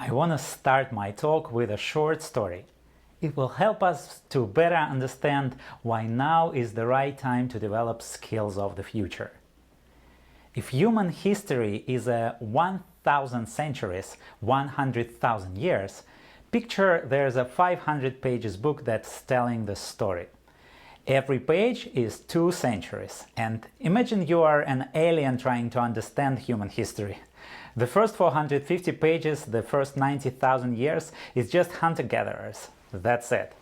I want to start my talk with a short story. It will help us to better understand why now is the right time to develop skills of the future. If human history is a 1,000 centuries, 100,000 years, picture there's a 500 pages book that's telling the story. Every page is 2 centuries, and imagine you are an alien trying to understand human history. The first 450 pages, the first 90,000 years, is just hunter-gatherers. That's it.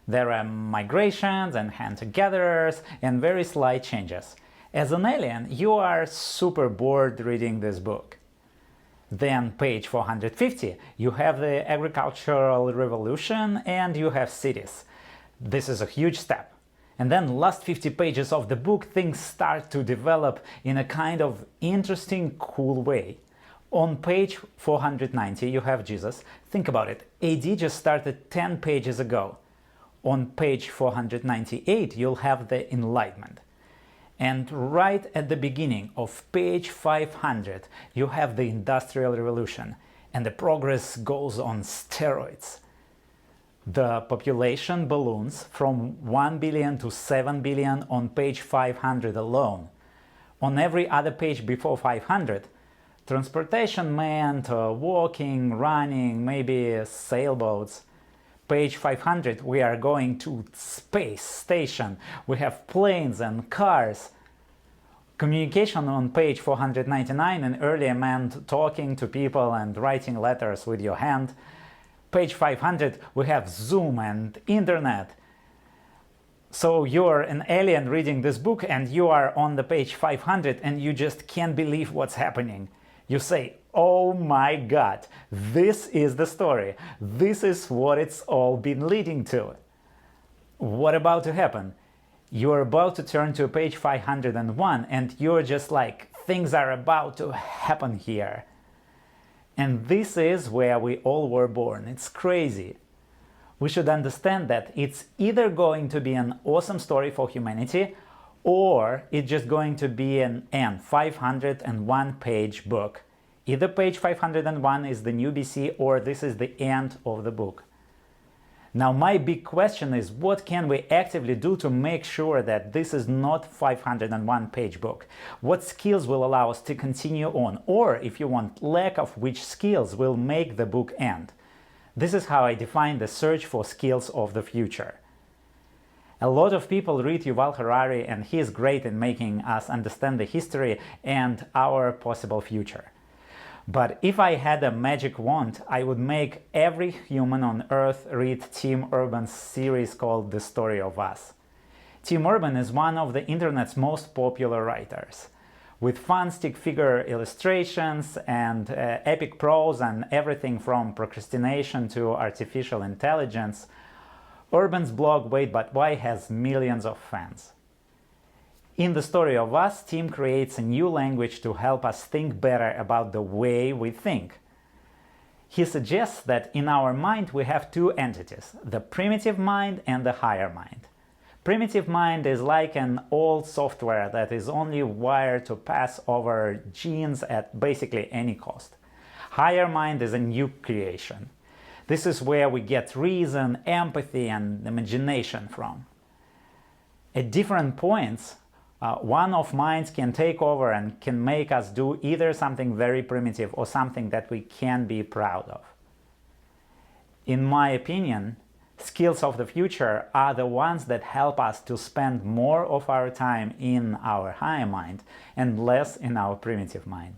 There are migrations and hunter-gatherers and very slight changes. As an alien, you are super bored reading this book. Then page 450, you have the agricultural revolution and you have cities. This is a huge step. And then last 50 pages of the book, things start to develop in a kind of interesting, cool way. On page 490, you have Jesus. Think about it. AD just started 10 pages ago. On page 498, you'll have the Enlightenment. And right at the beginning of page 500, you have the Industrial Revolution. And the progress goes on steroids. The population balloons from 1 billion to 7 billion on page 500 alone. On every other page before 500, transportation meant walking, running, maybe sailboats. Page 500, we are going to space station. We have planes and cars. Communication on page 499 and earlier meant talking to people and writing letters with your hand. Page 500, we have Zoom and internet. So you're an alien reading this book and you are on the page 500 and you just can't believe what's happening. You say, oh my God, this is the story. This is what it's all been leading to. What about to happen? You're about to turn to page 501 and you're just like, things are about to happen here. And this is where we all were born. It's crazy. We should understand that it's either going to be an awesome story for humanity or it's just going to be an 501 page book. Either page 501 is the new BC or this is the end of the book. Now my big question is, what can we actively do to make sure that this is not 501 page book? What skills will allow us to continue on? Or if you want, lack of which skills will make the book end? This is how I define the search for skills of the future. A lot of people read Yuval Harari and he is great in making us understand the history and our possible future. But if I had a magic wand, I would make every human on Earth read Tim Urban's series called The Story of Us. Tim Urban is one of the internet's most popular writers. With fun stick figure illustrations and epic prose and everything from procrastination to artificial intelligence, Urban's blog Wait But Why has millions of fans. In The Story of Us, Tim creates a new language to help us think better about the way we think. He suggests that in our mind we have 2 entities, the primitive mind and the higher mind. Primitive mind is like an old software that is only wired to pass over genes at basically any cost. Higher mind is a new creation. This is where we get reason, empathy, and imagination from. At different points, one of minds can take over and can make us do either something very primitive or something that we can be proud of. In my opinion, skills of the future are the ones that help us to spend more of our time in our higher mind and less in our primitive mind.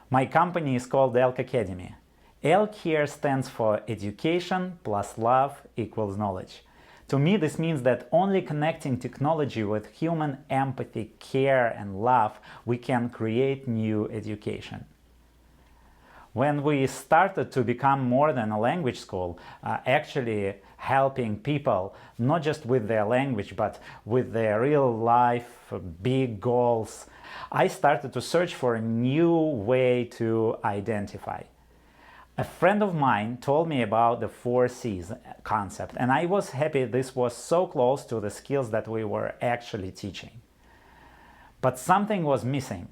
My company is called Elk Academy. Elk here stands for Education plus Love equals Knowledge. To me, this means that only connecting technology with human empathy, care, and love, we can create new education. When we started to become more than a language school, actually helping people, not just with their language, but with their real life, big goals, I started to search for a new way to identify. A friend of mine told me about the 4 C's concept, and I was happy this was so close to the skills that we were actually teaching. But something was missing.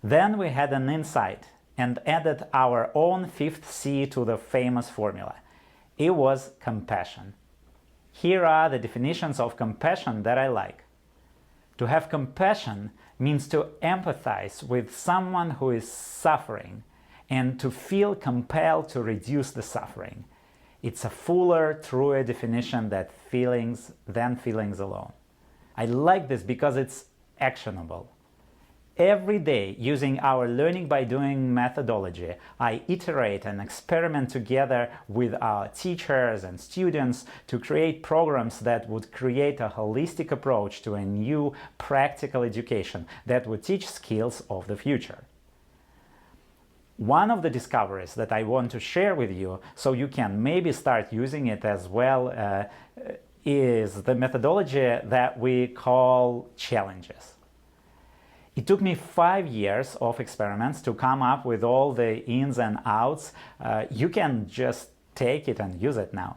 Then we had an insight. and added our own fifth C to the famous formula. It was compassion. Here are the definitions of compassion that I like. To have compassion means to empathize with someone who is suffering and to feel compelled to reduce the suffering. It's a fuller, truer definition than feelings alone. I like this because it's actionable. Every day, using our learning by doing methodology, I iterate and experiment together with our teachers and students to create programs that would create a holistic approach to a new practical education that would teach skills of the future. One of the discoveries that I want to share with you, so you can maybe start using it as well, is the methodology that we call challenges. It took me 5 years of experiments to come up with all the ins and outs. You can just take it and use it now.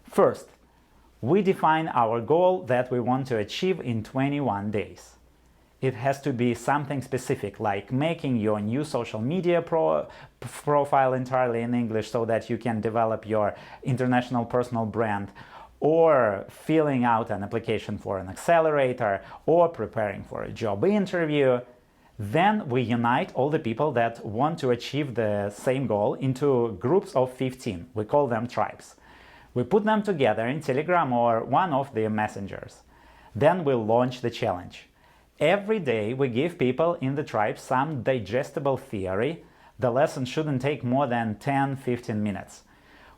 First, we define our goal that we want to achieve in 21 days. It has to be something specific, like making your new social media profile entirely in English so that you can develop your international personal brand, or filling out an application for an accelerator, or preparing for a job interview. Then we unite all the people that want to achieve the same goal into groups of 15. We call them tribes. We put them together in Telegram or one of the messengers. Then we launch the challenge. Every day we give people in the tribe some digestible theory. The lesson shouldn't take more than 10-15 minutes.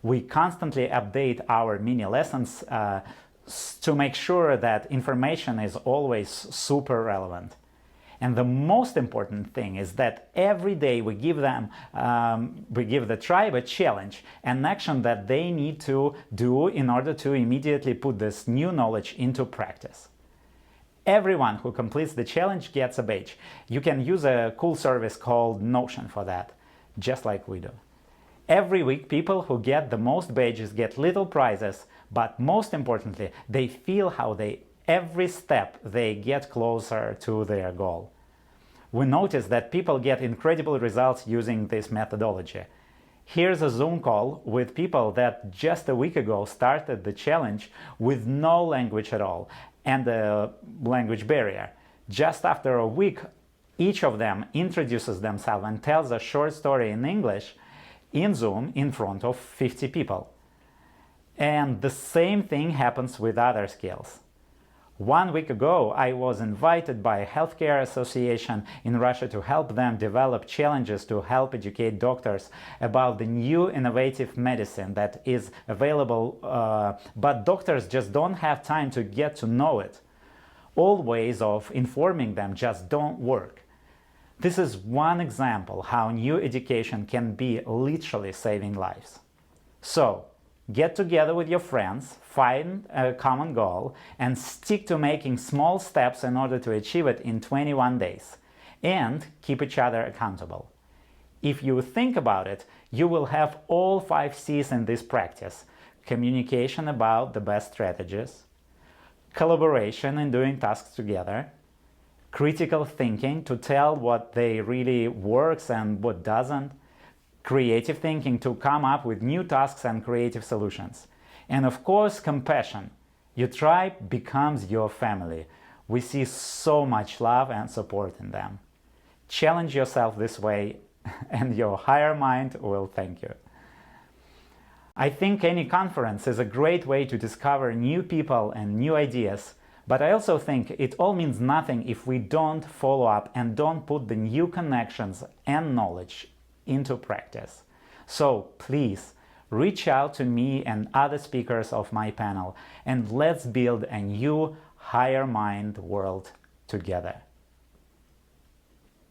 We constantly update our mini lessons to make sure that information is always super relevant. And the most important thing is that every day we give the tribe a challenge, an action that they need to do in order to immediately put this new knowledge into practice. Everyone who completes the challenge gets a badge. You can use a cool service called Notion for that, just like we do. Every week, people who get the most badges get little prizes, but most importantly, they feel how every step they get closer to their goal. We notice that people get incredible results using this methodology. Here's a Zoom call with people that just a week ago started the challenge with no language at all and a language barrier. Just after a week, each of them introduces themselves and tells a short story in English in Zoom in front of 50 people. And the same thing happens with other skills. 1 week ago, I was invited by a healthcare association in Russia to help them develop challenges to help educate doctors about the new innovative medicine that is available, but doctors just don't have time to get to know it. All ways of informing them just don't work. This is one example how new education can be literally saving lives. So, get together with your friends, find a common goal, and stick to making small steps in order to achieve it in 21 days. And keep each other accountable. If you think about it, you will have all 5 C's in this practice: communication about the best strategies, collaboration in doing tasks together, critical thinking to tell what they really works and what doesn't, creative thinking to come up with new tasks and creative solutions, and of course compassion. Your tribe becomes your family. We see so much love and support in them. Challenge yourself this way and your higher mind will thank you. I think any conference is a great way to discover new people and new ideas. But I also think it all means nothing if we don't follow up and don't put the new connections and knowledge into practice. So please, reach out to me and other speakers of my panel, and let's build a new, higher mind world together.